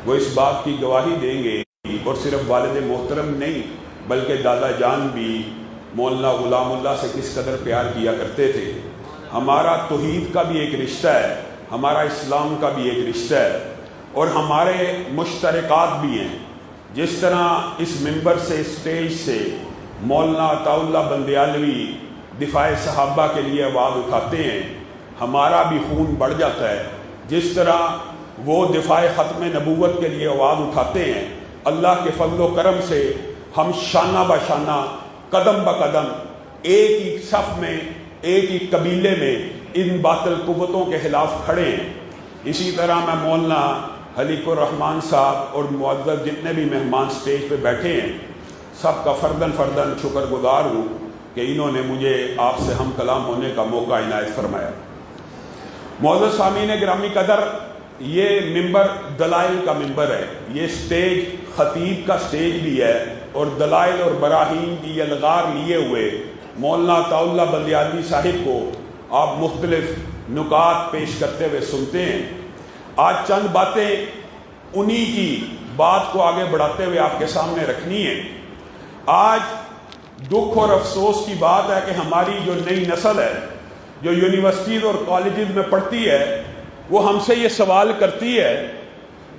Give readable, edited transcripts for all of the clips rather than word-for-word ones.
وہ اس بات کی گواہی دیں گے، اور صرف والد محترم نہیں بلکہ دادا جان بھی مولانا غلام اللہ سے کس قدر پیار کیا کرتے تھے۔ ہمارا توحید کا بھی ایک رشتہ ہے، ہمارا اسلام کا بھی ایک رشتہ ہے، اور ہمارے مشترکات بھی ہیں۔ جس طرح اس ممبر سے، اسٹیج سے مولانا عطا اللہ بندیالوی دفاع صحابہ کے لیے آواز اٹھاتے ہیں، ہمارا بھی خون بڑھ جاتا ہے۔ جس طرح وہ دفاع ختم نبوت کے لیے آواز اٹھاتے ہیں، اللہ کے فضل و کرم سے ہم شانہ بہ شانہ، قدم بہ قدم ایک ہی صف میں، ایک ہی قبیلے میں ان باطل قوتوں کے خلاف کھڑے ہیں۔ اسی طرح میں مولانا حلیق الرحمان صاحب اور معزز جتنے بھی مہمان سٹیج پہ بیٹھے ہیں، سب کا فرداً شکر گزار ہوں کہ انہوں نے مجھے آپ سے ہم کلام ہونے کا موقع عنایت فرمایا۔ معزز سامعین گرامی قدر، یہ ممبر دلائل کا ممبر ہے، یہ سٹیج خطیب کا سٹیج بھی ہے، اور دلائل اور براہین کی یلغار لیے ہوئے مولانا عطا اللہ بندیالوی صاحب کو آپ مختلف نکات پیش کرتے ہوئے سنتے ہیں۔ آج چند باتیں انہی کی بات کو آگے بڑھاتے ہوئے آپ کے سامنے رکھنی ہے۔ آج دکھ اور افسوس کی بات ہے کہ ہماری جو نئی نسل ہے، جو یونیورسٹیز اور کالجز میں پڑھتی ہے، وہ ہم سے یہ سوال کرتی ہے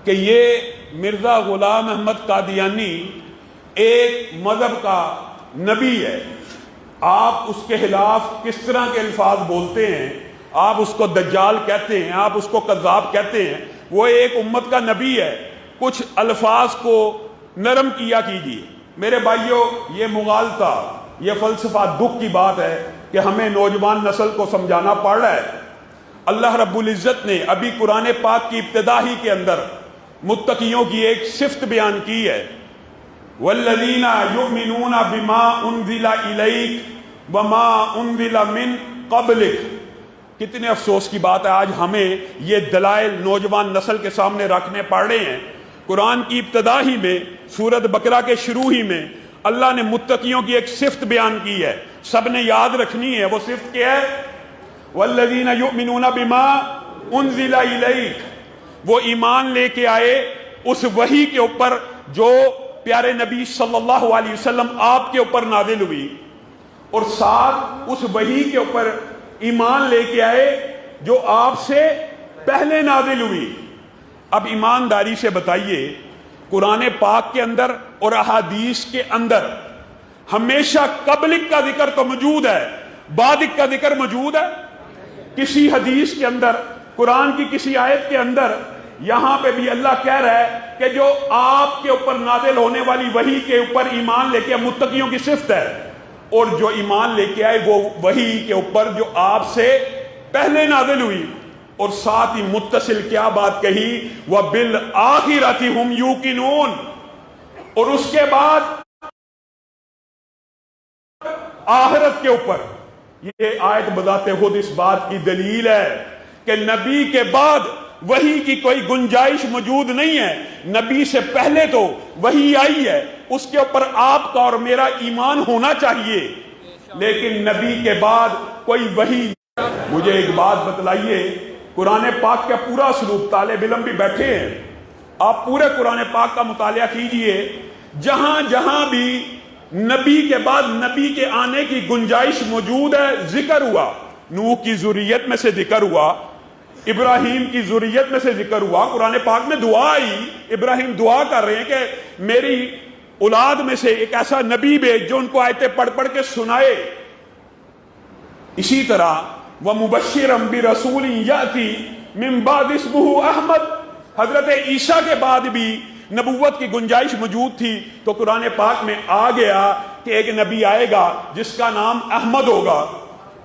کہ یہ مرزا غلام احمد قادیانی ایک مذہب کا نبی ہے، آپ اس کے خلاف کس طرح کے الفاظ بولتے ہیں؟ آپ اس کو دجال کہتے ہیں، آپ اس کو کذاب کہتے ہیں، وہ ایک امت کا نبی ہے، کچھ الفاظ کو نرم کیا کیجیے۔ میرے بھائیوں، یہ مغالطہ، یہ فلسفہ دکھ کی بات ہے کہ ہمیں نوجوان نسل کو سمجھانا پڑ رہا ہے۔ اللہ رب العزت نے ابھی قرآن پاک کی ابتدا ہی کے اندر متقیوں کی ایک صفت بیان کی ہے، والذین یؤمنون بما انزل الیک وما انزل من قبلک۔ کتنے افسوس کی بات ہے، آج ہمیں یہ دلائل نوجوان نسل کے سامنے رکھنے پڑ رہے ہیں۔ قرآن کی ابتدا ہی میں، سورۃ بقرہ کے شروع ہی میں اللہ نے متقیوں کی ایک صفت بیان کی ہے، سب نے یاد رکھنی ہے۔ وہ صفت کیا ہے؟ والذین یؤمنون بما انزل الیک، وہ ایمان لے کے آئے اس وحی کے اوپر جو پیارے نبی صلی اللہ علیہ وسلم آپ کے اوپر نازل ہوئی، اور ساتھ اس وحی کے اوپر ایمان لے کے آئے جو آپ سے پہلے نازل ہوئی۔ اب ایمانداری سے بتائیے، قرآن پاک کے اندر اور احادیث کے اندر ہمیشہ قبلک کا ذکر تو موجود ہے، بعدک کا ذکر موجود ہے؟ کسی حدیث کے اندر، قرآن کی کسی آیت کے اندر یہاں پہ بھی اللہ کہہ رہا ہے کہ جو آپ کے اوپر نازل ہونے والی وحی کے اوپر ایمان لے کے متقیوں کی صفت ہے، اور جو ایمان لے کے آئے وہ وحی کے اوپر جو آپ سے پہلے نازل ہوئی، اور ساتھ ہی متصل کیا بات کہی، وَبِالْآخِرَةِ هُمْ يُوقِنُونَ، اور اس کے بعد آخرت کے اوپر۔ یہ آیت بذات خود اس بات کی دلیل ہے کہ نبی کے بعد وحی کی کوئی گنجائش موجود نہیں ہے۔ نبی سے پہلے تو وحی آئی ہے، اس کے اوپر آپ کا اور میرا ایمان ہونا چاہیے، لیکن نبی کے بعد کوئی وحی۔ مجھے ایک بات بتلائیے، قرآن پاک کا پورا اسلوب، طالب علم بھی بیٹھے ہیں، آپ پورے قرآن پاک کا مطالعہ کیجئے، جہاں جہاں بھی نبی کے بعد نبی کے آنے کی گنجائش موجود ہے، ذکر ہوا۔ نوح کی ذریت میں سے ذکر ہوا، ابراہیم کی ذریت میں سے ذکر ہوا، قرآن پاک میں دعا آئی، ابراہیم دعا کر رہے ہیں کہ میری اولاد میں سے ایک ایسا نبی بھیج جو ان کو آیتیں پڑھ پڑھ کے سنائے۔ اسی طرح وَمُبَشِّرًا بِرَسُولٍ يَأْتِي مِن بَعْدِ اسْمُهُ احمد، حضرت عیسیٰ کے بعد بھی نبوت کی گنجائش موجود تھی، تو قرآن پاک میں آ گیا کہ ایک نبی آئے گا جس کا نام احمد ہوگا۔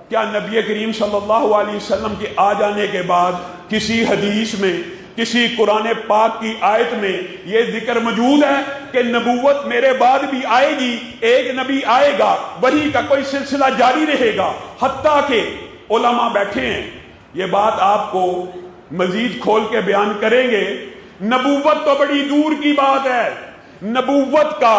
کیا نبی کریم صلی اللہ علیہ وسلم کے آ جانے کے بعد کسی حدیث میں، کسی قرآن پاک کی آیت میں یہ ذکر موجود ہے کہ نبوت میرے بعد بھی آئے گی، ایک نبی آئے گا، وحی کا کوئی سلسلہ جاری رہے گا؟ حتیٰ کہ علماء بیٹھے ہیں، یہ بات آپ کو مزید کھول کے بیان کریں گے۔ نبوت تو بڑی دور کی بات ہے، نبوت کا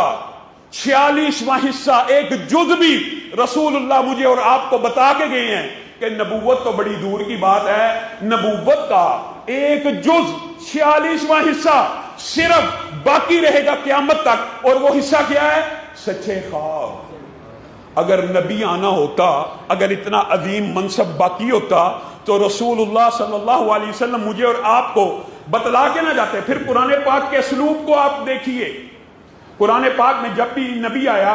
46واں حصہ، ایک جز بھی رسول اللہ مجھے اور آپ کو بتا کے گئے ہیں کہ نبوت تو بڑی دور کی بات ہے۔ نبوت کا ایک جز 46واں حصہ صرف باقی رہے گا قیامت تک، اور وہ حصہ کیا ہے؟ سچے خواب۔ اگر نبی آنا ہوتا، اگر اتنا عظیم منصب باقی ہوتا تو رسول اللہ صلی اللہ علیہ وسلم مجھے اور آپ کو بتلا کے نہ جاتے۔ پھر قرآن پاک کے اسلوب کو آپ دیکھیے، قرآن پاک میں جب بھی نبی آیا،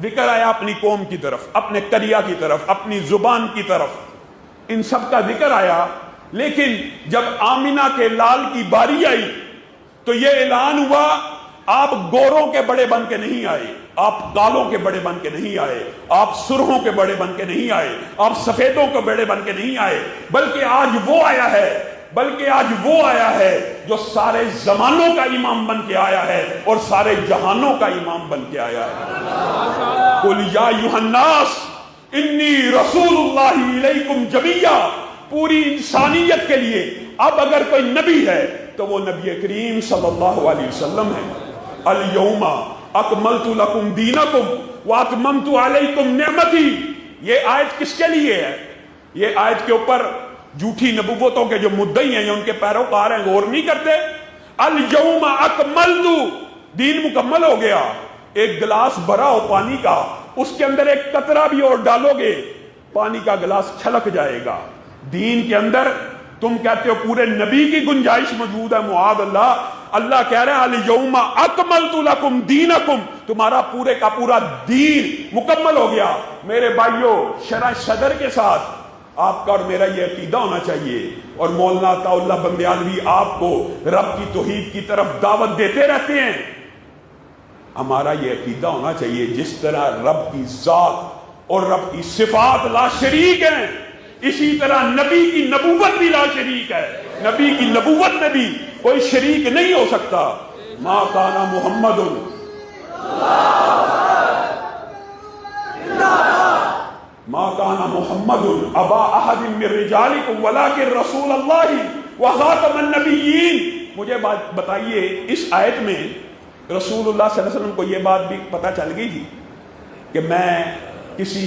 ذکر آیا اپنی قوم کی طرف، اپنے قریہ کی طرف، اپنی زبان کی طرف، ان سب کا ذکر آیا۔ لیکن جب آمنہ کے لال کی باری آئی تو یہ اعلان ہوا، آپ گوروں کے بڑے بن کے نہیں آئے، آپ کالوں کے بڑے بن کے نہیں آئے، آپ سرخوں کے بڑے بن کے نہیں آئے، آپ سفیدوں کے بڑے بن کے نہیں آئے، بلکہ آج وہ آیا ہے جو سارے زمانوں کا امام بن کے آیا ہے اور سارے جہانوں کا امام بن کے آیا ہے۔ قُلْ يَا أَيُّهَا النَّاسُ إِنِّي رَسُولُ اللَّهِ إِلَيْكُمْ جَمِيعًا، پوری انسانیت کے لیے اب اگر کوئی نبی ہے تو وہ نبی کریم صلی اللہ علیہ وسلم ہے۔ الْيَوْمَ أَكْمَلْتُ لَكُمْ دِينَكُمْ وَأَتْمَمْتُ عَلَيْكُمْ نِعْمَتِي۔ یہ آیت کس کے لیے ہے؟ یہ آیت کے اوپر جھوٹی نبوتوں کے جو مدعی ہیں یا ان کے پیروکار ہیں غور نہیں کرتے۔ الْيَوْمَ أَكْمَلْتُ، دین مکمل ہو گیا۔ ایک گلاس بھرا ہو پانی کا، اس کے اندر ایک قطرہ بھی اور ڈالو گے پانی کا گلاس چھلک جائے گا۔ دین کے اندر تم کہتے ہو پورے نبی کی گنجائش موجود ہے، معاذ اللہ۔ اللہ کہہ رہے ہیں الْيَوْمَ أَكْمَلْتُ لَكُمْ دِينَكُمْ، تمہارا پورے کا پورا دین مکمل ہو گیا۔ میرے بھائیو، شرح صدر کے ساتھ آپ کا اور میرا یہ عقیدہ ہونا چاہیے، اور مولانا عطا اللہ بندیالوی آپ کو رب کی توحید کی طرف دعوت دیتے رہتے ہیں۔ ہمارا یہ عقیدہ ہونا چاہیے جس طرح رب کی ذات اور رب کی صفات لا شریک ہیں، اسی طرح نبی کی نبوت بھی لا شریک ہے۔ نبی کی نبوت میں بھی کوئی شریک نہیں ہو سکتا۔ ما کان محمد ما کان محمد ابا احد من رجالکم ولکن رسول اللہ وخاتم النبیین۔ مجھے بات بتائیے، اس آیت میں رسول اللہ صلی اللہ علیہ وسلم کو یہ بات بھی پتہ چل گئی تھی کہ میں کسی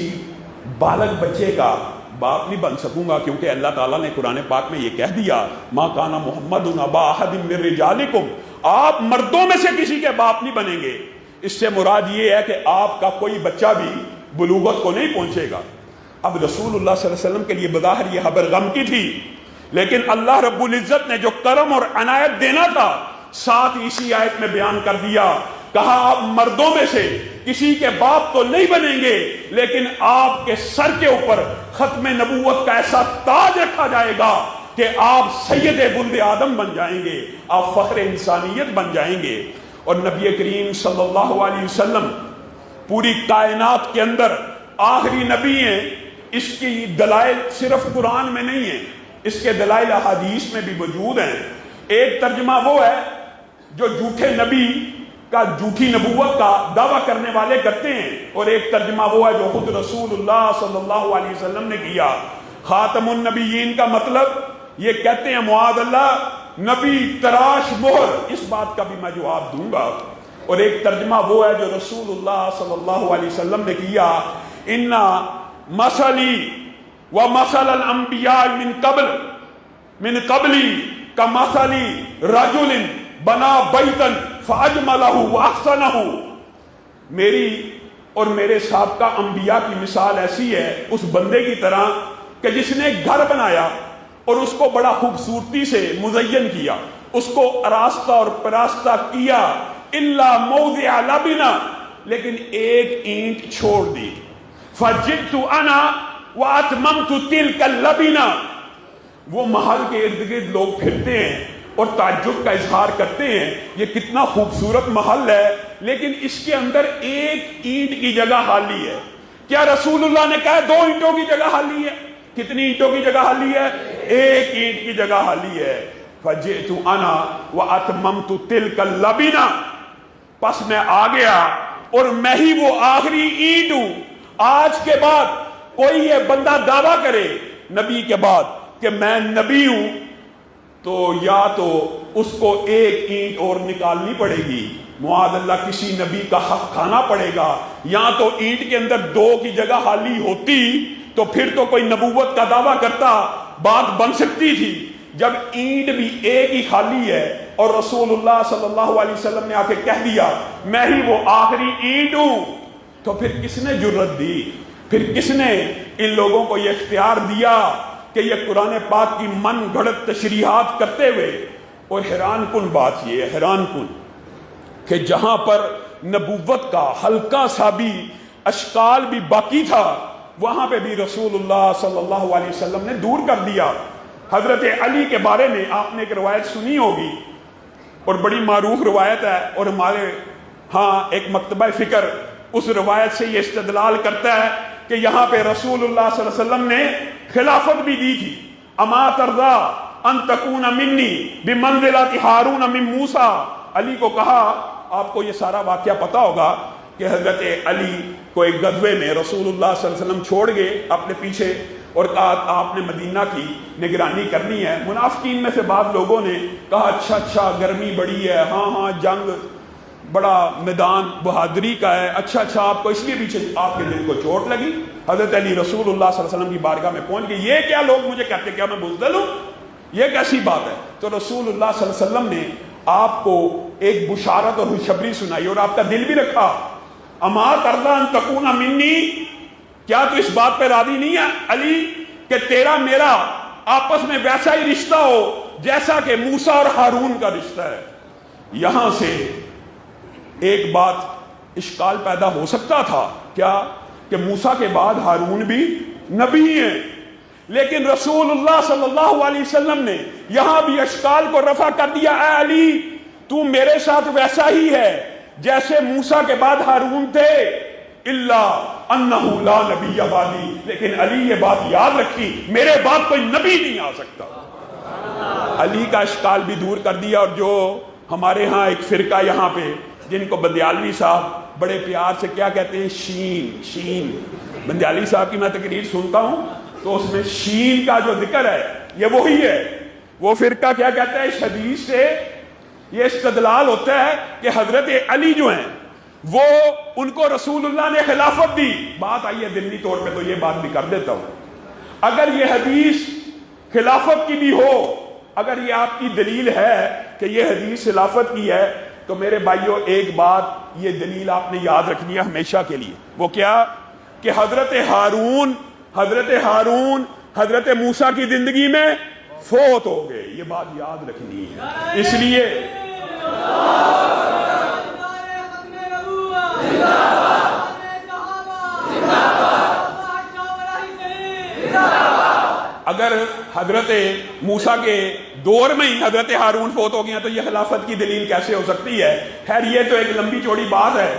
بالغ بچے کا باپ نہیں بن سکوں گا، کیونکہ اللہ تعالیٰ نے قرآن پاک میں یہ کہہ دیا ما کان محمد ابا احد من رجالکم، آپ مردوں میں سے کسی کے باپ نہیں بنیں گے۔ اس سے مراد یہ ہے کہ آپ کا کوئی بچہ بھی بلوغت کو نہیں پہنچے گا۔ اب رسول اللہ صلی اللہ علیہ وسلم کے لیے بظاہر یہ خبر غم کی تھی، لیکن اللہ رب العزت نے جو کرم اور عنایت دینا تھا ساتھ اسی آیت میں بیان کر دیا۔ کہا آپ مردوں میں سے کسی کے باپ تو نہیں بنیں گے، لیکن آپ کے سر کے اوپر ختم نبوت کا ایسا تاج رکھا جائے گا کہ آپ سید ولد آدم بن جائیں گے، آپ فخر انسانیت بن جائیں گے۔ اور نبی کریم صلی اللہ علیہ وسلم پوری کائنات کے اندر آخری نبی ہیں۔ اس کی دلائل صرف قرآن میں نہیں ہیں، اس کے دلائل احادیث میں بھی موجود ہیں۔ ایک ترجمہ وہ ہے جو جھوٹے نبی کا، جھوٹی نبوت کا دعویٰ کرنے والے کرتے ہیں، اور ایک ترجمہ وہ ہے جو خود رسول اللہ صلی اللہ علیہ وسلم نے کیا۔ خاتم النبیین کا مطلب یہ کہتے ہیں معاذ اللہ نبی تراش مہر، اس بات کا بھی میں جواب دوں گا۔ اور ایک ترجمہ وہ ہے جو رسول اللہ صلی اللہ علیہ وسلم نے کیا، ان مثلی و مثل الانبیاء من قبلی کمثلی رجل بنا بیتا فاجملہ واحسنہ۔ میری اور میرے سابقہ انبیاء کی مثال ایسی ہے اس بندے کی طرح کہ جس نے گھر بنایا اور اس کو بڑا خوبصورتی سے مزین کیا، اس کو آراستہ اور پراستہ کیا، الا موضع لبنہ، لیکن ایک اینٹ چھوڑ دی۔ فجئت انا واتممت تلک اللبنہ۔ وہ محل کے ارد گرد لوگ پھرتے ہیں اور تعجب کا اظہار کرتے ہیں یہ کتنا خوبصورت محل ہے، لیکن اس کے اندر ایک اینٹ کی جگہ خالی ہے۔ کیا رسول اللہ نے کہا 2 اینٹوں کی جگہ خالی ہے؟ کتنی اینٹوں کی جگہ خالی ہے؟ ایک اینٹ کی جگہ خالی ہے۔ فجئت انا واتممت تلک اللبنہ، پس میں آ گیا اور میں ہی وہ آخری اینٹ ہوں۔ آج کے بعد کوئی یہ بندہ دعویٰ کرے نبی کے بعد کہ میں نبی ہوں تو یا تو اس کو ایک اینٹ اور نکالنی پڑے گی، معاذ اللہ کسی نبی کا حق کھانا پڑے گا، یا تو اینٹ کے اندر 2 کی جگہ خالی ہوتی تو پھر تو کوئی نبوت کا دعویٰ کرتا، بات بن سکتی تھی۔ جب اینٹ بھی ایک ہی خالی ہے اور رسول اللہ صلی اللہ علیہ وسلم نے آ کے کہہ دیا میں ہی وہ آخری اینٹ ہوں، تو پھر کس نے جرت دی، پھر کس نے ان لوگوں کو یہ اختیار دیا کہ یہ قرآن پاک کی من گھڑت تشریحات کرتے ہوئے؟ اور حیران کن بات یہ ہے، حیران کن کہ جہاں پر نبوت کا ہلکا سا بھی اشکال بھی باقی تھا، وہاں پہ بھی رسول اللہ صلی اللہ علیہ وسلم نے دور کر دیا۔ حضرت علی کے بارے میں آپ نے ایک روایت سنی ہوگی اور بڑی معروف روایت ہے، اور ہمارے ہاں ایک مکتبہ فکر اس روایت سے یہ استدلال کرتا ہے کہ یہاں پہ رسول اللہ صلی اللہ علیہ وسلم نے خلافت بھی دی تھی۔ اما ترضا ان تکون منی بمنزلۃ ہارون من موسیٰ، علی کو کہا، آپ کو یہ سارا واقعہ پتا ہوگا کہ حضرت علی کو ایک غزوے میں رسول اللہ صلی اللہ علیہ وسلم چھوڑ گئے اپنے پیچھے اور کہا آپ نے مدینہ کی نگرانی کرنی ہے۔ منافقین میں سے بعض لوگوں نے کہا اچھا گرمی بڑی ہے، ہاں جنگ بڑا میدان بہادری کا ہے، اچھا آپ کو اس لیے پیچھے آپ کے دل کو چوٹ لگی۔ حضرت علی رسول اللہ صلی اللہ علیہ وسلم کی بارگاہ میں پہنچ گئے، یہ کیا لوگ مجھے کہتے کیا میں بزدل ہوں، یہ کیسی بات ہے؟ تو رسول اللہ صلی اللہ علیہ وسلم نے آپ کو ایک بشارت اور خوشخبری سنائی اور آپ کا دل بھی رکھا۔ اما ترضا ان تکون منی، کیا تو اس بات پہ راضی نہیں ہے علی کہ تیرا میرا آپس میں ویسا ہی رشتہ ہو جیسا کہ موسیٰ اور ہارون کا رشتہ ہے؟ یہاں سے ایک بات اشکال پیدا ہو سکتا تھا، کیا کہ موسیٰ کے بعد ہارون بھی نبی ہیں، لیکن رسول اللہ صلی اللہ علیہ وسلم نے یہاں بھی اشکال کو رفع کر دیا، اے علی تو میرے ساتھ ویسا ہی ہے جیسے موسیٰ کے بعد ہارون تھے، الا انہ لا نبی بعدی، لیکن علی یہ بات یاد رکھی میرے بعد کوئی نبی نہیں آ سکتا۔ علی کا اشکال بھی دور کر دیا۔ اور جو ہمارے ہاں ایک فرقہ یہاں پہ جن کو بندیالوی صاحب بڑے پیار سے کیا کہتے ہیں، شین، بندیالوی صاحب کی میں تقریر سنتا ہوں تو اس میں شین کا جو ذکر ہے یہ وہی ہے۔ وہ فرقہ کیا کہتا ہے، اس حدیث سے یہ استدلال ہوتا ہے کہ حضرت علی جو ہیں وہ ان کو رسول اللہ نے خلافت دی۔ بات آئی ہے ضمنی طور پہ تو یہ بات بھی کر دیتا ہوں، اگر یہ حدیث خلافت کی بھی ہو، اگر یہ آپ کی دلیل ہے کہ یہ حدیث خلافت کی ہے، تو میرے بھائیوں ایک بات یہ دلیل آپ نے یاد رکھنی ہے ہمیشہ کے لیے، وہ کیا کہ حضرت ہارون حضرت موسیٰ کی زندگی میں فوت ہو گئے، یہ بات یاد رکھنی ہے۔ اس لیے اگر حضرت موسیٰ کے دور میں ہی حضرت ہارون فوت ہو گیا تو یہ خلافت کی دلیل کیسے ہو سکتی ہے؟ خیر یہ تو ایک لمبی چوڑی بات ہے،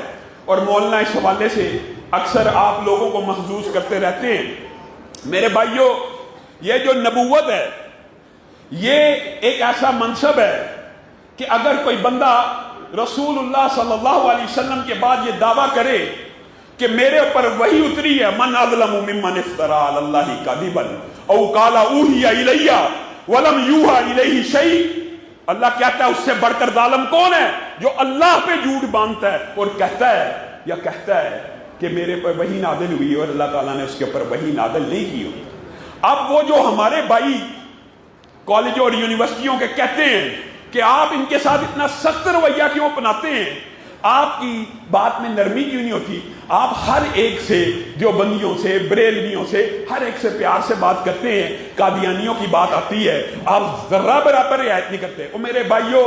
اور مولانا اس حوالے سے اکثر آپ لوگوں کو محظوظ کرتے رہتے ہیں۔ میرے بھائیوں یہ جو نبوت ہے یہ ایک ایسا منصب ہے کہ اگر کوئی بندہ رسول اللہ صلی اللہ علیہ وسلم کے بعد یہ دعویٰ کرے کہ میرے اوپر وحی اتری ہے، من اظلم ممن افترى علی اللہ کذبا او قال اوحی الی ولم یوحى الیہ شیء، اللہ کہتا ہے اس سے بڑھ کر ظالم کون ہے جو اللہ پہ جھوٹ باندھتا ہے اور کہتا ہے کہ میرے پر وحی نازل ہوئی اور اللہ تعالیٰ نے اس کے اوپر وحی نازل نہیں کی ہوئی۔ اب وہ جو ہمارے بھائی کالجوں اور یونیورسٹیوں کے کہتے ہیں کہ آپ ان کے ساتھ اتنا سخت رویہ کیوں اپناتے ہیں، آپ کی بات میں نرمی کیوں نہیں ہوتی؟ آپ ہر ایک سے، دیوبندیوں سے، بریلویوں سے، ہر ایک سے پیار سے بات کرتے ہیں، قادیانیوں کی بات آتی ہے آپ ذرہ برابر رعایت نہیں کرتے۔ اور میرے بھائیوں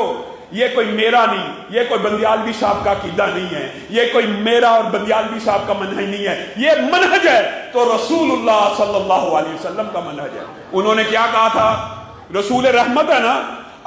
یہ کوئی میرا نہیں، یہ کوئی بندیالوی صاحب کا عقیدہ نہیں ہے، یہ کوئی میرا اور بندیالوی صاحب کا منہج نہیں ہے، یہ منہج ہے تو رسول اللہ صلی اللہ علیہ وسلم کا منہج ہے۔ انہوں نے کیا کہا تھا؟ رسول رحمت ہے نا،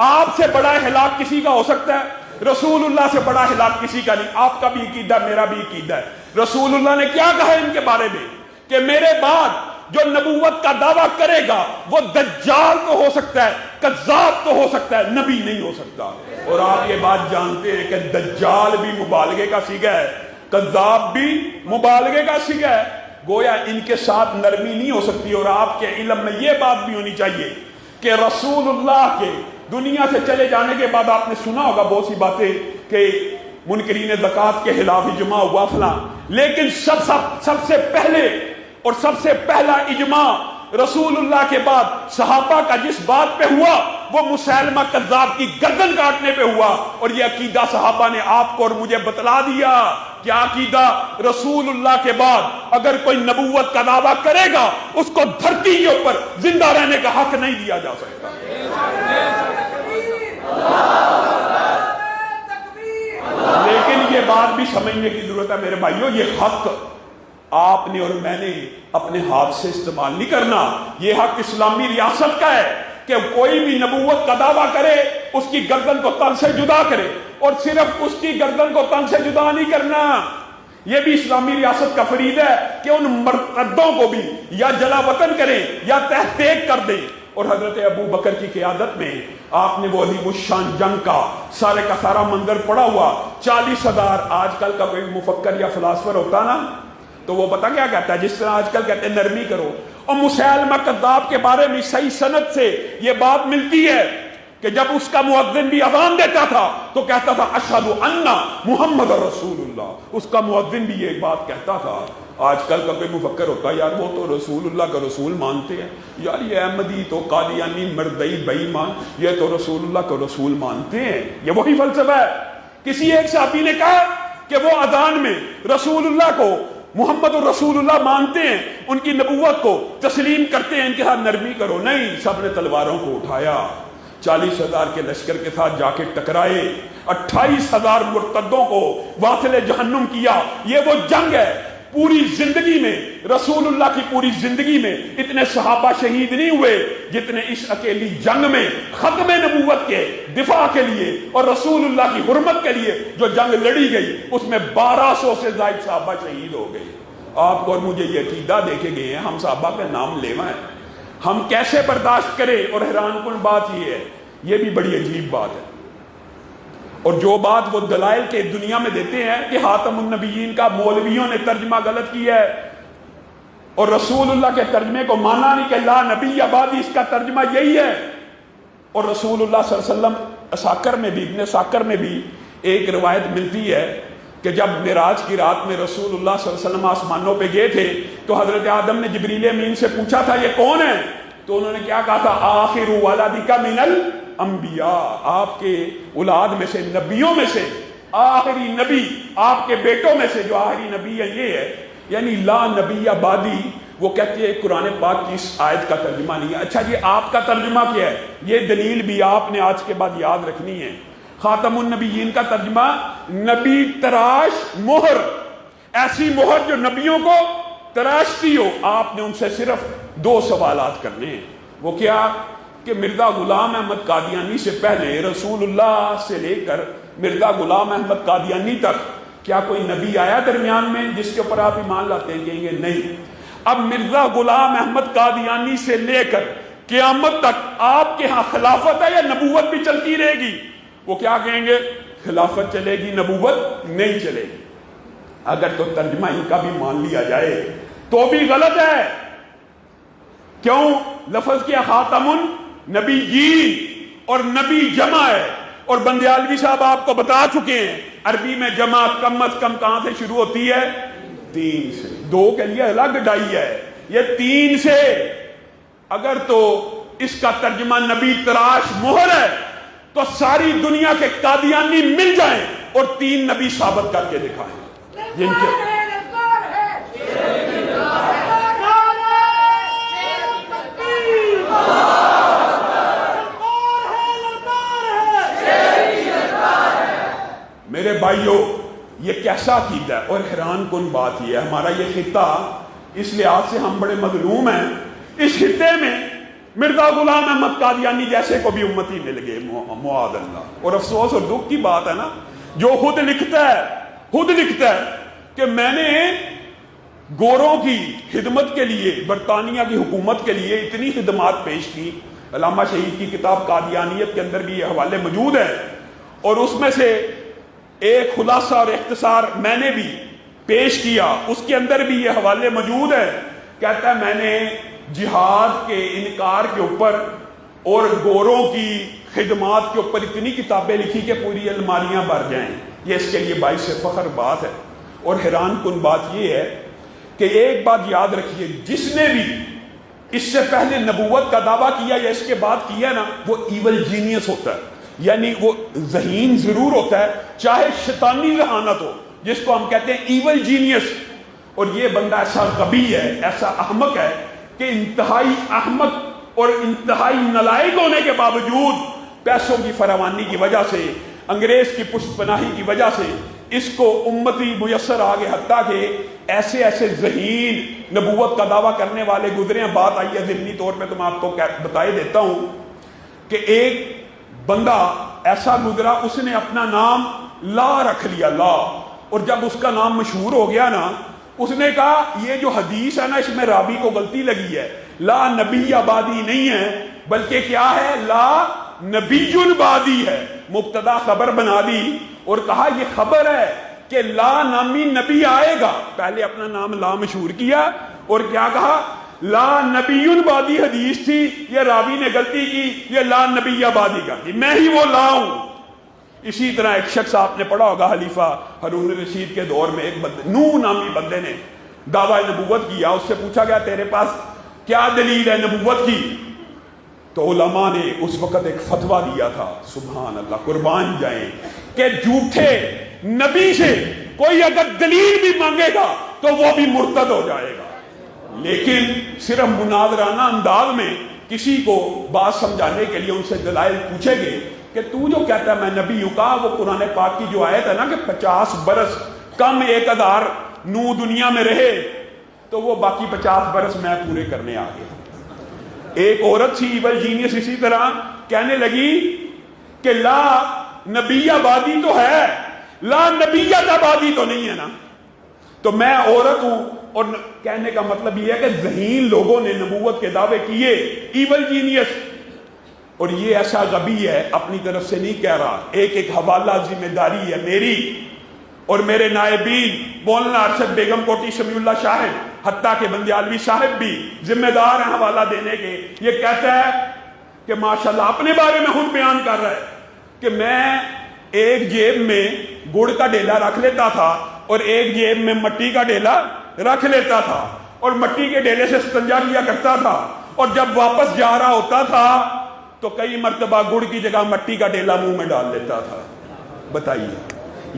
آپ سے بڑا ہلاک کسی کا ہو سکتا ہے؟ رسول اللہ سے بڑا ہلاک کسی کا نہیں۔ آپ کا بھی عقیدہ میرا بھی عقیدہ ہے۔ رسول اللہ نے کیا کہا ان کے بارے میں کہ میرے بعد جو نبوت کا دعویٰ کرے گا وہ دجال تو ہو سکتا ہے، کذاب تو ہو سکتا ہے، نبی نہیں ہو سکتا۔ اور آپ یہ بات جانتے ہیں کہ دجال بھی مبالغے کا صیغہ ہے، کذاب بھی مبالغے کا صیغہ ہے، گویا ان کے ساتھ نرمی نہیں ہو سکتی۔ اور آپ کے علم میں یہ بات بھی ہونی چاہیے کہ رسول اللہ کے دنیا سے چلے جانے کے بعد آپ نے سنا ہوگا بہت سی باتیں کہ منکرین زکوٰۃ کے خلاف اجماع ہوا فلاں، لیکن سب سے پہلے اور سب سے پہلا اجماع رسول اللہ کے بعد صحابہ کا جس بات پہ ہوا وہ مسیلمہ کذاب کی گردن کاٹنے پہ ہوا، اور یہ عقیدہ صحابہ نے آپ کو اور مجھے بتلا دیا۔ کیا عقیدہ؟ رسول اللہ کے بعد اگر کوئی نبوت کا دعویٰ کرے گا اس کو دھرتی کے اوپر زندہ رہنے کا حق نہیں دیا جا سکتا۔ لیکن یہ بات بھی سمجھنے کی ضرورت ہے میرے بھائیوں، یہ حق آپ نے اور میں نے اپنے ہاتھ سے استعمال نہیں کرنا، یہ حق اسلامی ریاست کا ہے کہ کوئی بھی نبوت کا دعویٰ کرے اس کی گردن کو تن سے جدا کرے، اور صرف اس کی گردن کو تن سے جدا نہیں کرنا، یہ بھی اسلامی ریاست کا فرید ہے کہ ان مرتدوں کو بھی یا جلا وطن کریں یا تحقیق کر دیں۔ اور حضرت ابو بکر کی قیادت میں آپ نے وہ عظیم الشان جنگ کا سارا منظر پڑا ہوا، 40,000 آج کل کا کوئی مفکر یا فلاسفر ہوتا نا تو وہ پتہ کیا کہتا ہے، جس طرح آج کل کہتے ہیں نرمی کرو، اور مسیلمہ کذاب کے بارے میں صحیح سند سے یہ بات ملتی ہے کہ جب اس کا مؤذن بھی اذان دیتا تھا تو کہتا تھا اشہد ان محمد رسول اللہ، اس کا مؤذن بھی یہ بات کہتا تھا۔ آج کل کا کوئی مفکر ہوتا ہے یار وہ تو رسول اللہ کا رسول مانتے ہیں، یار یہ احمدی تو قادیانی مردئی بے ایمان یہ تو رسول اللہ کا رسول مانتے ہیں، یہ وہی فلسفہ ہے۔ کسی ایک صحابی نے کہا کہ وہ اذان میں رسول اللہ کو محمد الرسول اللہ مانتے ہیں، ان کی نبوت کو تسلیم کرتے ہیں، ان کے ساتھ نرمی کرو، نہیں، سب نے تلواروں کو اٹھایا، 40,000 کے لشکر کے ساتھ جا کے ٹکرائے، 28,000 مرتدوں کو واصل جہنم کیا۔ یہ وہ جنگ ہے، پوری زندگی میں رسول اللہ کی پوری زندگی میں اتنے صحابہ شہید نہیں ہوئے جتنے اس اکیلی جنگ میں ختم نبوت کے دفاع کے لیے اور رسول اللہ کی حرمت کے لیے جو جنگ لڑی گئی اس میں 1200 سے زائد صحابہ شہید ہو گئے۔ آپ کو اور مجھے یہ عقیدہ دیکھے گئے ہیں، ہم صحابہ کا نام لیوا ہے، ہم کیسے برداشت کریں؟ اور حیران کن بات یہ ہے، یہ بھی بڑی عجیب بات ہے، اور جو بات وہ دلائل کے دنیا میں دیتے ہیں کہ خاتم النبیین کا مولویوں نے ترجمہ غلط کیا ہے اور رسول اللہ کے ترجمے کو مانا نہیں کہ لا نبی بعدی، اس کا ترجمہ یہی ہے۔ اور رسول اللہ صلی اللہ علیہ وسلم اساکر میں بھی، ابن ساکر میں بھی ایک روایت ملتی ہے کہ جب معراج کی رات میں رسول اللہ صلی اللہ علیہ وسلم آسمانوں پہ گئے تھے تو حضرت آدم نے جبریل امین سے پوچھا تھا یہ کون ہے؟ تو انہوں نے کیا کہا تھا؟ آخر ولدک من الانبیاء، آپ کے اولاد میں سے، نبیوں میں سے آخری نبی، آپ کے بیٹوں میں سے جو آخری نبی ہے یہ ہے، یعنی لا نبی بعدی۔ وہ کہتے ہیں قرآن پاک کی اس آیت کا ترجمہ نہیں ہے۔ اچھا جی آپ کا ترجمہ کیا ہے؟ یہ دلیل بھی آپ نے آج کے بعد یاد رکھنی ہے۔ خاتم النبیین کا ترجمہ نبی تراش مہر، ایسی مہر جو نبیوں کو تراشتی ہو۔ آپ نے ان سے صرف 2 سوالات کرنے ہیں، وہ کیا کہ مرزا غلام احمد قادیانی سے پہلے رسول اللہ سے لے کر مرزا غلام احمد قادیانی تک کیا کوئی نبی آیا درمیان میں جس کے اوپر آپ ایمان لاتے ہیں؟ کہیں گے نہیں۔ اب مرزا غلام احمد قادیانی سے لے کر قیامت تک آپ کے ہاں خلافت ہے یا نبوت بھی چلتی رہے گی؟ وہ کیا کہیں گے؟ خلافت چلے گی، نبوت نہیں چلے گی۔ اگر تو ترجمہ ان کا بھی مان لیا جائے تو بھی غلط ہے۔ کیوں؟ لفظ کیا خاتم النبیین، اور نبی جمع ہے، اور بندیالوی صاحب آپ کو بتا چکے ہیں عربی میں جمع کم از کم کہاں سے شروع ہوتی ہے؟ 3 سے۔ 2 کے لیے الگ ڈائی ہے، یہ 3 سے۔ اگر تو اس کا ترجمہ نبی تراش مہر ہے تو ساری دنیا کے قادیانی مل جائیں اور 3 نبی ثابت کر کے دکھائیں جن کے میرے بھائیوں یہ کیسا عقیدہ ہے؟ اور حیران کن بات یہ ہے، ہمارا یہ خطہ اس لحاظ سے ہم بڑے مظلوم ہیں، اس خطے میں مرزا غلام احمد قادیانی جیسے کو بھی امتی مل گئے، معاذ اللہ۔ اور افسوس اور دکھ کی بات ہے نا، جو خود لکھتا ہے کہ میں نے گوروں کی خدمت کے لیے، برطانیہ کی حکومت کے لیے اتنی خدمات پیش کی۔ علامہ شہید کی کتاب قادیانیت کے اندر بھی یہ حوالے موجود ہیں، اور اس میں سے ایک خلاصہ اور اختصار میں نے بھی پیش کیا، اس کے اندر بھی یہ حوالے موجود ہیں۔ کہتا ہے میں نے جہاد کے انکار کے اوپر اور گوروں کی خدمات کے اوپر اتنی کتابیں لکھی کہ پوری الماریاں بھر جائیں۔ یہ اس کے لیے باعث فخر بات ہے۔ اور حیران کن بات یہ ہے کہ ایک بات یاد رکھیے، جس نے بھی اس سے پہلے نبوت کا دعویٰ کیا یا اس کے بعد کیا نا، وہ ایول جینیس ہوتا ہے، یعنی وہ ذہین ضرور ہوتا ہے چاہے شیطانی ذہانت ہو، جس کو ہم کہتے ہیں ایول جینیس. اور یہ بندہ ایسا غبی ہے، ایسا احمق ہے کہ انتہائی احمق اور انتہائی نالائق ہونے کے باوجود پیسوں کی فراوانی کی وجہ سے، انگریز کی پشت پناہی کی وجہ سے اس کو امتی میسر آگے، حتیٰ کہ ایسے ایسے ذہین نبوت کا دعویٰ کرنے والے گزرے ہیں. بات آئی ہے ضمنی طور پہ تو میں آپ کو بتائے دیتا ہوں کہ ایک بندہ ایسا گزرا، اس نے اپنا نام لا رکھ لیا، لا. اور جب اس کا نام مشہور ہو گیا نا، اس نے کہا یہ جو حدیث ہے نا اس میں راوی کو غلطی لگی ہے، لا نبی آبادی نہیں ہے بلکہ کیا ہے، لا نبی بعدی ہے. مبتدا خبر بنا دی اور کہا یہ خبر ہے کہ لا نامی نبی آئے گا. پہلے اپنا نام لا مشہور کیا اور کیا کہا، لا نبی بعدی حدیث تھی، یہ راوی نے غلطی کی، یہ لا نبی بعدی کا تھی، میں ہی وہ لا ہوں. اسی طرح ایک شخص آپ نے پڑھا ہوگا خلیفہ ہارون الرشید کے دور میں، ایک بندے نوح نامی بندے نے دعویٰ نبوت کیا. اس سے پوچھا گیا تیرے پاس کیا دلیل ہے نبوت کی؟ تو علماء نے اس وقت ایک فتویٰ دیا تھا، سبحان اللہ، قربان جائیں، کہ جھوٹے نبی سے کوئی اگر دلیل بھی مانگے گا تو وہ بھی مرتد ہو جائے گا. لیکن صرف مناظرانہ انداز میں کسی کو بات سمجھانے کے لیے ان سے دلائل پوچھے گے کہ تو جو کہتا ہے میں نبی ہوں، کا وہ قرآن پاک کی جو آیت ہے نا کہ 50 برس کم 1000 نو دنیا میں رہے تو وہ باقی 50 برس میں پورے کرنے آ گیا. ایک عورت تھی ایول جینیس اسی طرح کہنے لگی کہ لا نبی آبادی تو ہے، لا نبیت آبادی تو نہیں ہے نا. تو میں عورت ہوں، اور کہنے کا مطلب یہ ہے کہ ذہین لوگوں نے نبوت کے دعوے کیے، ایول جینیس. اور یہ ایسا غبی ہے، اپنی طرف سے نہیں کہہ رہا، ایک حوالہ ذمہ داری ہے میری اور میرے نائبین مولانا ارشد بیگم کوٹی سمیع اللہ شاہد، حتیٰ کہ بندیالوی صاحب بھی ذمہ دار ہیں حوالہ دینے کے. یہ کہتا ہے کہ ماشاءاللہ اپنے بارے میں خود بیان کر رہا ہے کہ میں ایک جیب میں گڑ کا ڈیلا رکھ لیتا تھا اور ایک جیب میں مٹی کا ڈیلا رکھ لیتا تھا، اور مٹی کے ڈیلے سے استنجا کیا کرتا تھا، اور جب واپس جا رہا ہوتا تھا تو کئی مرتبہ گڑ کی جگہ مٹی کا ڈیلا منہ میں ڈال لیتا تھا. بتائیے،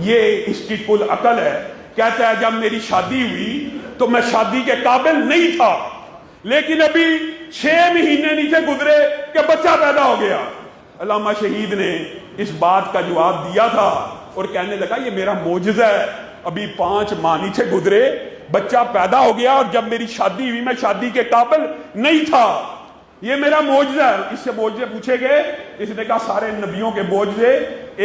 یہ اس کی کل عقل ہے. کہتا ہے جب میری شادی ہوئی تو میں شادی کے قابل نہیں تھا، لیکن ابھی 6 مہینے نہیں تھے گزرے کہ بچہ پیدا ہو گیا. علامہ شہید نے اس بات کا جواب دیا تھا اور کہنے لگا یہ میرا معجزہ ہے، ابھی 5 ماہ نہیں تھے گزرے بچہ پیدا ہو گیا، اور جب میری شادی ہوئی میں شادی کے قابل نہیں تھا، یہ میرا معجزہ ہے. اس سے معجزے پوچھے گئے، اس نے کہا سارے نبیوں کے معجزے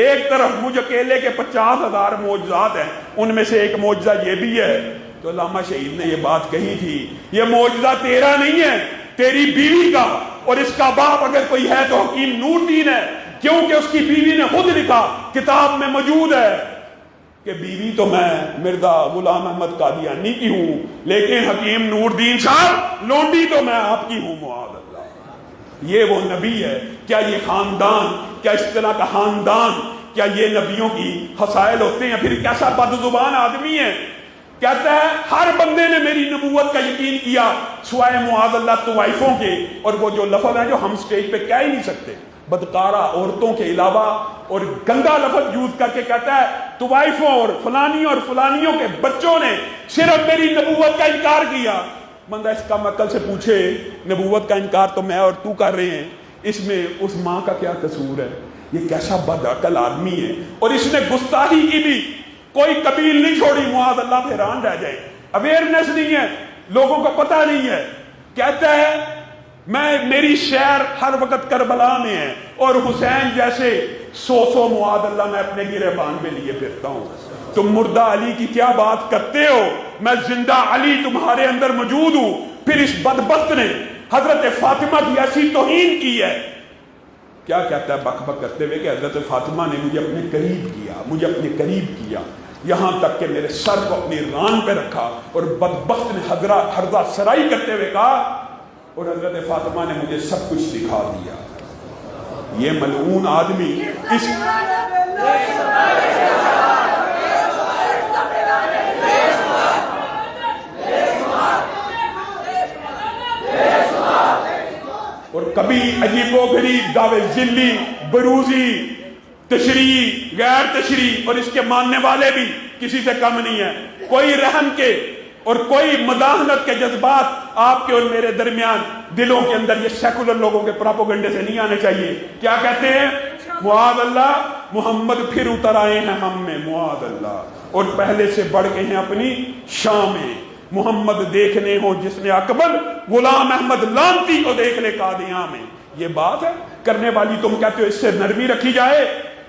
ایک طرف، مجھ اکیلے کے 50,000 معجزات ہیں، ان میں سے ایک معجزہ یہ بھی ہے. تو علامہ شہید نے یہ بات کہی تھی، یہ معجزہ تیرا نہیں ہے، تیری بیوی کا، اور اس کا باپ اگر کوئی ہے تو حکیم نور الدین ہے، کیونکہ اس کی بیوی نے خود لکھا، کتاب میں موجود ہے کہ بیوی تو میں مرزا غلام احمد قادیانی کی ہوں، لیکن حکیم نور الدین صاحب لونڈی تو میں آپ کی ہوں. معاذ اللہ، یہ وہ نبی ہے؟ کیا یہ خاندان، کیا اس طرح کا خاندان، کیا یہ نبیوں کی خصائل ہوتے ہیں؟ پھر کیسا بدزبان آدمی ہے. کہتا ہے ہر بندے نے میری نبوت کا یقین کیا سوائے معاذ اللہ طوائفوں کے، اور وہ جو لفظ ہیں جو ہم سٹیج پہ کہہ ہی نہیں سکتے، بدکارہ عورتوں کے علاوہ، اور گندا لفظ یوز کر کے کہتا ہے طوائفوں اور فلانیوں کے بچوں نے صرف میری نبوت کا انکار کیا. بندہ اس کا عقل سے پوچھے، نبوت کا انکار تو میں اور تو کر رہے ہیں، اس میں اس ماں کا کیا قصور ہے؟ یہ کیسا بد عقل آدمی ہے. اور اس نے گستاخی کی بھی کوئی قبیل نہیں چھوڑی. معاذ اللہ حیران رہ جائے، اویئرنیس نہیں ہے، لوگوں کو پتہ نہیں ہے. کہتا ہے میری شہر ہر وقت کربلا میں ہے، اور حسین جیسے 100 معاذ اللہ میں اپنے گریبان پہ لیے پھرتا ہوں. تم مردہ علی کی کیا بات کرتے ہو؟ میں زندہ علی تمہارے اندر موجود ہوں. پھر اس بدبخت نے حضرت فاطمہ کی ایسی توہین کی ہے. کیا کہتا ہے بک بک کرتے ہوئے کہ حضرت فاطمہ نے مجھے اپنے قریب کیا، یہاں تک کہ میرے سر کو اپنی ران پہ رکھا. اور بدبخت نے حرزہ سرائی کرتے ہوئے کہا، اور حضرت فاطمہ نے مجھے سب کچھ سکھا دیا. یہ ملعون آدمی اس عجیب و غریب دعوے ذلی، بروزی، تشریح، غیر تشریح، اور اس کے ماننے والے بھی کسی سے کم نہیں ہے. کوئی رحم کے اور کوئی مداحنت کے جذبات آپ کے اور میرے درمیان دلوں کے اندر یہ سیکولر لوگوں کے پراپوگنڈے سے نہیں آنے چاہیے. کیا کہتے ہیں؟ معاذ اللہ، محمد پھر اتر آئے ہیں ہم میں، معاذ اللہ، اور پہلے سے بڑھ کے ہیں اپنی شام میں. محمد دیکھنے ہو جس نے اکبر، غلام احمد لانتی کو دیکھ لے قادیاں میں. یہ بات ہے کرنے والی. تم کہتے ہو اس سے نرمی رکھی جائے.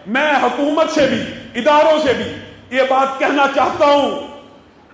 میں حکومت سے بھی، اداروں سے بھی یہ بات کہنا چاہتا ہوں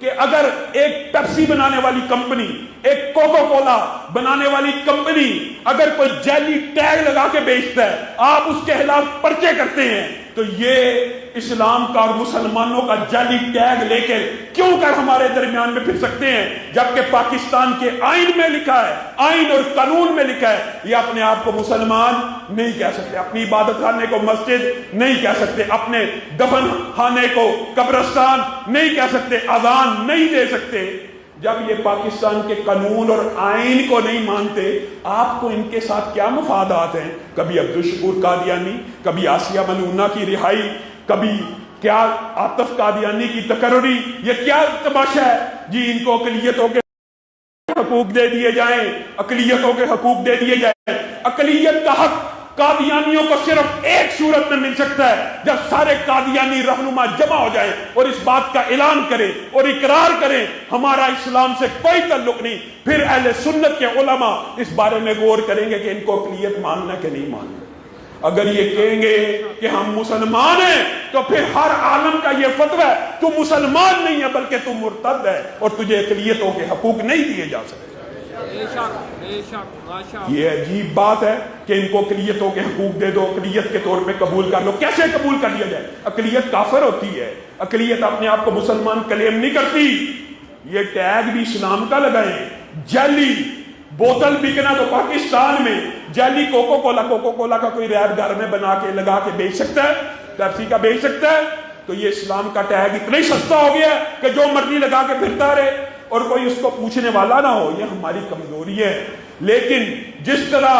کہ اگر ایک پیپسی بنانے والی کمپنی، ایک کوکا کولا بنانے والی کمپنی اگر کوئی جعلی ٹیگ لگا کے بیچتا ہے، آپ اس کے خلاف پرچے کرتے ہیں، تو یہ اسلام کا اور مسلمانوں کا جعلی ٹیگ لے کے کیوں کر ہمارے درمیان میں پھر سکتے ہیں؟ جبکہ پاکستان کے آئین میں لکھا ہے، آئین اور قانون میں لکھا ہے، یہ اپنے آپ کو مسلمان نہیں کہہ سکتے، اپنی عبادت خانے کو مسجد نہیں کہہ سکتے، اپنے دفن خانے کو قبرستان نہیں کہہ سکتے، اذان نہیں دے سکتے. جب یہ پاکستان کے قانون اور آئین کو نہیں مانتے، آپ کو ان کے ساتھ کیا مفادات ہیں؟ کبھی عبدالشکور قادیانی، کبھی آسیہ ملونہ کی رہائی، کبھی کیا عاطف قادیانی کی تقرری. یہ کیا تماشا ہے جی؟ ان کو اقلیتوں کے حقوق دے دیے جائیں، اقلیتوں کے حقوق دے دیے جائیں. اقلیت کا حق قادیانیوں کو صرف ایک صورت میں مل سکتا ہے، جب سارے قادیانی رہنما جمع ہو جائیں اور اس بات کا اعلان کریں اور اقرار کریں ہمارا اسلام سے کوئی تعلق نہیں. پھر اہل سنت کے علماء اس بارے میں غور کریں گے کہ ان کو اقلیت ماننا کہ نہیں ماننا. اگر یہ کہیں گے کہ ہم مسلمان ہیں تو پھر ہر عالم کا یہ فتویٰ ہے تو مسلمان نہیں ہے بلکہ تو مرتد ہے اور تجھے اقلیتوں کے حقوق نہیں دیے جا سکتے. یہ عجیب بات ہے کہ ان کو اقلیتوں کے حقوق دے دو، اقلیت کے طور پہ قبول کر لو. کیسے قبول کر لیا جائے؟ اقلیت کافر ہوتی ہے، اقلیت اپنے آپ کو مسلمان کلیم نہیں کرتی. یہ ٹیگ بھی اسلام کا لگائیں. جعلی بوتل بکنا تو پاکستان میں جعلی کوکو کولا کا کوئی ریپ گھر میں بنا کے لگا کے بیچ سکتا ہے، پیپسی کا بیچ سکتا ہے. تو یہ اسلام کا ٹیگ اتنا ہی سستا ہو گیا کہ جو مرضی لگا کے پھرتا رہے اور کوئی اس کو پوچھنے والا نہ ہو. یہ ہماری کمزوری ہے. لیکن جس طرح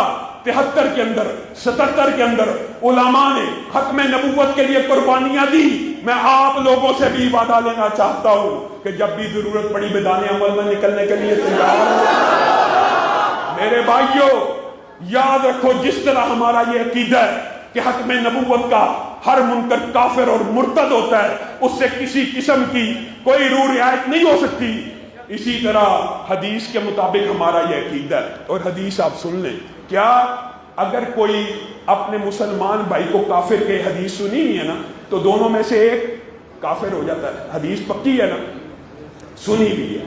73 کے اندر 77 کے اندر علماء نے ختم نبوت کے لیے قربانیاں دی، میں آپ لوگوں سے بھی وعدہ لینا چاہتا ہوں کہ جب بھی ضرورت پڑی میدان عمل میں نکلنے کے لیے تیار ہوں. میرے بھائیوں یاد رکھو، جس طرح ہمارا یہ عقیدہ ہے کہ ختم نبوت کا ہر منکر کافر اور مرتد ہوتا ہے، اس سے کسی قسم کی کوئی روح رعایت نہیں ہو سکتی، اسی طرح حدیث کے مطابق ہمارا یہ عقیدہ ہے. اور حدیث آپ سن لیں، کیا اگر کوئی اپنے مسلمان بھائی کو کافر کے، حدیث سنی ہوئی ہے نا، تو دونوں میں سے ایک کافر ہو جاتا ہے. حدیث پکی ہے نا، سنی ہوئی ہے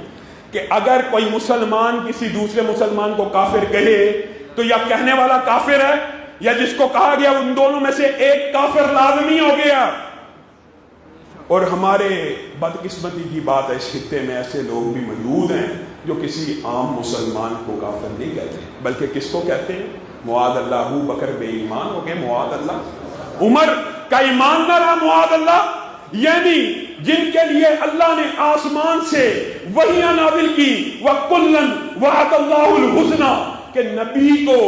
کہ اگر کوئی مسلمان کسی دوسرے مسلمان کو کافر کہے تو یا کہنے والا کافر ہے یا جس کو کہا گیا ان دونوں میں سے ایک کافر لازمی ہو گیا. اور ہمارے بدقسمتی کی بات ہے، اس خطے میں ایسے لوگ بھی موجود ہیں جو کسی عام مسلمان کو کافر نہیں کہتے، بلکہ کس کو کہتے ہیں؟ معاذ اللہ ابو بکر بے ایمان ہو گئے، معاذ اللہ عمر کا ایمان نہ رہا، معاذ اللہ. یعنی جن کے لیے اللہ نے آسمان سے وحیاں نازل کی، وَكُلًّا وَعَدَ اللَّهُ الْحُسْنَى، کہ نبی کو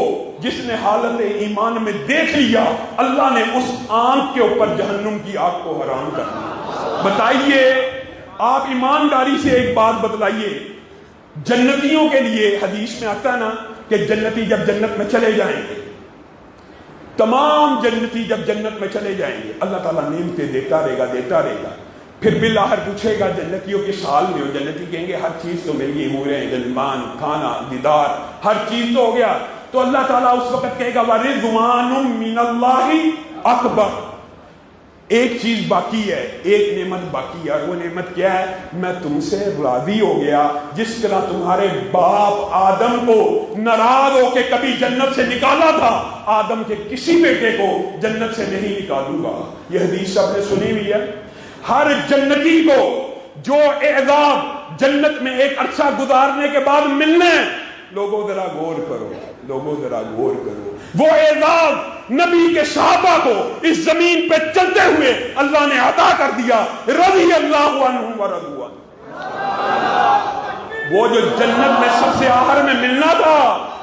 جس نے حالت ایمان میں دیکھ لیا اللہ نے اس آنکھ کے اوپر جہنم کی آگ کو حرام کر دیا. بتائیے آپ ایمانداری سے ایک بات بتلائیے، جنتیوں کے لیے حدیث میں آتا ہے نا کہ جنتی جب جنت میں چلے جائیں گے، تمام جنتی جب جنت میں چلے جائیں گے، اللہ تعالیٰ نعمتیں دیتا رہے گا. پھر بالآخر پوچھے گا جنتیوں کے سال میں ہو، جنتی کہیں گے ہر چیز تو مل گئی، حوریں، غلمان، کھانا، دیدار، ہر چیز تو ہو گیا. تو اللہ تعالیٰ اس وقت کہے گا وَرِضْوَانٌ مِّنَ اللَّهِ أَكْبَرُ، ایک چیز باقی ہے، ایک نعمت باقی ہے، اور وہ نعمت کیا ہے؟ میں تم سے راضی ہو گیا. جس طرح تمہارے باپ آدم کو ناراض ہو کے کبھی جنت سے نکالا تھا، آدم کے کسی بیٹے کو جنت سے نہیں نکالوں گا. یہ حدیث سب نے سنی ہوئی ہے. ہر جنتی کو جو اعزاز جنت میں ایک عرصہ گزارنے کے بعد ملنے، لوگوں ذرا غور کرو، وہ اعزاز نبی کے صحابہ کو اس زمین پہ چلتے ہوئے اللہ نے عطا کر دیا. رضی اللہ عنہم ورضوا عنہ. وہ جو جنت میں سب سے آخر میں ملنا تھا،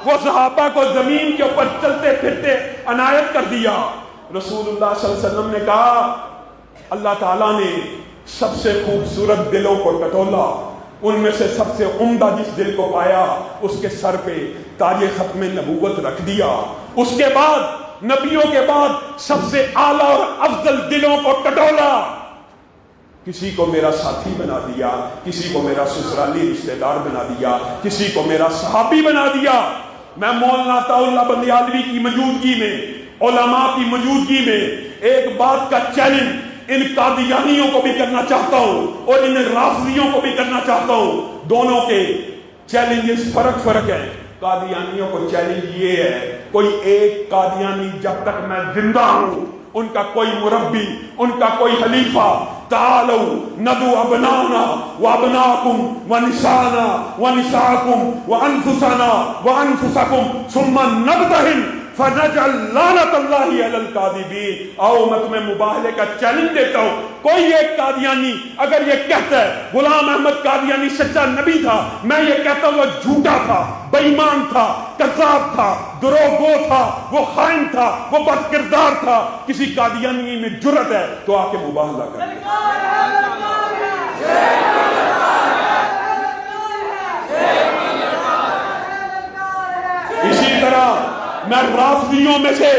وہ صحابہ کو زمین کے اوپر چلتے پھرتے عنایت کر دیا۔ رسول اللہ صلی اللہ علیہ وسلم نے کہا اللہ تعالیٰ نے سب سے خوبصورت دلوں کو ٹٹولا، ان میں سے سب سے عمدہ جس دل کو پایا اس کے سر پہ تاج ختم نبوت رکھ دیا۔ اس کے بعد نبیوں کے بعد سب سے اعلیٰ اور افضل دلوں کو ٹٹولا، کسی کو میرا ساتھی بنا دیا، کسی کو میرا سسرالی رشتہ دار بنا دیا، کسی کو میرا صحابی بنا دیا۔ میں مولانا عطا اللہ بندیالوی کی موجودگی میں، علماء کی موجودگی میں ایک بات کا چیلنج ان قادیانیوں کو بھی کرنا چاہتا ہوں اور ان رافضیوں کو بھی کرنا چاہتا ہوں۔ دونوں کے چیلنجز فرق ہے۔ قادیانیوں کو چیلنج یہ ہے، کوئی ایک قادیانی جب تک میں زندہ ہوں، ان کا کوئی مربی، ان کا کوئی خلیفہ، تعالوا ندعو ابنانا وابناکم ونسانا ونساکم وانفسنا وانفسکم ثم نبتہل فنجعل لعنت اللہ علی الکاذبین۔ آؤ میں تمہیں مباہلے کا چیلنج دیتا ہوں، کوئی ایک قادیانی اگر یہ کہتا ہے غلام احمد قادیانی سچا نبی تھا، میں یہ کہتا ہوں وہ جھوٹا تھا، بے ایمان تھا، کذاب تھا، دروغگو تھا، وہ خائن تھا، وہ بد کردار تھا، کسی قادیانی میں جرأت ہے تو آ کے مباہلہ کر۔ اسی طرح میں رافضیوں میں سے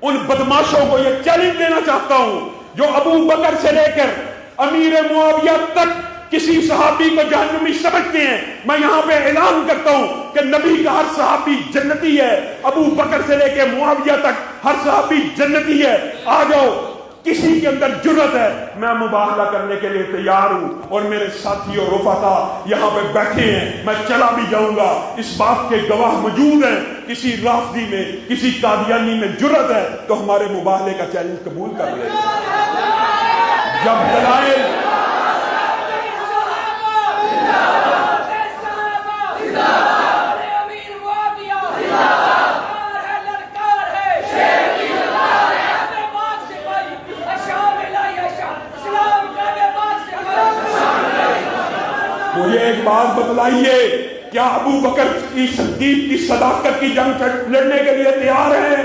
ان بدماشوں کو یہ چیلنج دینا چاہتا ہوں جو ابو بکر سے لے کر امیر معاویہ تک کسی صحابی کو جہنمی سمجھتے ہیں۔ میں یہاں پہ اعلان کرتا ہوں کہ نبی کا ہر صحابی جنتی ہے، ابو بکر سے لے کے معاویہ تک ہر صحابی جنتی ہے۔ آ جاؤ، کسی کے اندر جرأت ہے، میں مباہلہ کرنے کے لیے تیار ہوں، اور میرے ساتھی اور رفقا یہاں پہ بیٹھے ہیں، میں چلا بھی جاؤں گا، اس بات کے گواہ موجود ہیں۔ کسی رافضی میں، کسی قادیانی میں جرأت ہے تو ہمارے مباہلے کا چیلنج قبول کر لیں۔ جب دلائل مجھے ایک بات بتلائیے، کیا ابو بکر کی صدیق کی صداقت کی جنگ لڑنے کے لیے تیار ہیں؟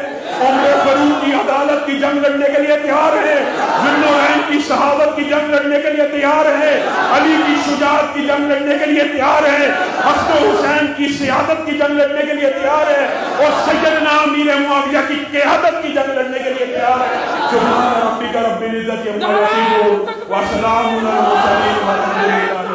عمر فاروق کی عدالت کی جنگ لڑنے کے لیے تیار ہیں؟ ذوالنورین کی شہادت کی جنگ لڑنے کے لیے تیار ہیں؟ علی کی شجاعت کی جنگ لڑنے کے لیے تیار ہیں؟ حسن و حسین کی سیادت کی جنگ لڑنے کے لیے تیار ہیں؟ اور سیدنا امیر معاویہ کی قیادت کی جنگ لڑنے کے لیے تیار ہیں؟ سبحان ربک رب العزت عما یصفون وسلام علی المرسلین والحمد للہ۔